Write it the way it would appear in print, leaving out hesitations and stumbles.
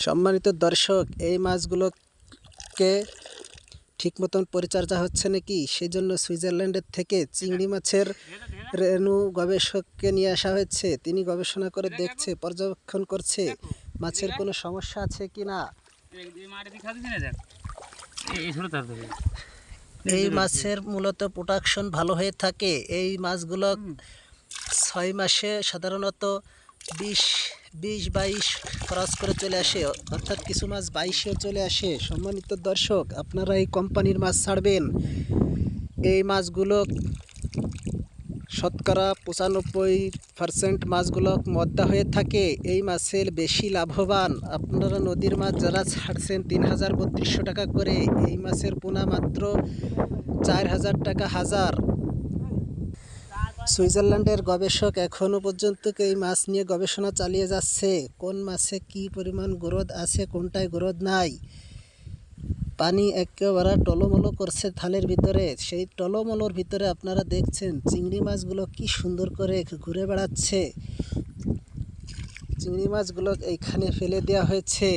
সম্মানিত দর্শক, এই মাছগুলোকে ঠিক মতন পরিচর্যা হচ্ছে নাকি সেই জন্য সুইজারল্যান্ডের থেকে চিংড়ি মাছের রেণু গবেষককে নিয়ে আসা হয়েছে। তিনি গবেষণা করে দেখছে, পর্যবেক্ষণ করছে মাছের কোনো সমস্যা আছে কি না। এই মাছের মূলত প্রোডাকশন ভালো হয়ে থাকে। এই মাছগুলো 6 মাসে সাধারণত 20-22 ক্রস করে চলে আসে, অর্থাৎ কিছু মাছ 22-এও চলে আসে। সম্মানিত দর্শক, আপনারা এই কোম্পানির মাছ ছাড়বেন। এই মাছগুলো শতকরা 95% মাছগুলো মদ্দা হয়ে থাকে। এই মাছের বেশি লাভবান। আপনারা নদীর মাছ যারা ছাড়ছেন 3000-3200 টাকা করে, এই মাছের পোনা মাত্র 4000 টাকা হাজার। সুইজারল্যান্ডের গবেষক এখনও পর্যন্ত এই মাছ নিয়ে গবেষণা চালিয়ে যাচ্ছে। কোন মাছে কী পরিমাণ গ্রোথ আছে, কোনটায় গ্রোথ নাই। পানি একেবারে টলমলো করছে থালের ভিতরে। সেই টলমলোর ভিতরে আপনারা দেখছেন চিংড়ি মাছগুলো কি সুন্দর করে ঘুরে বেড়াচ্ছে। চিংড়ি মাছগুলো এইখানে ফেলে দেওয়া হয়েছে।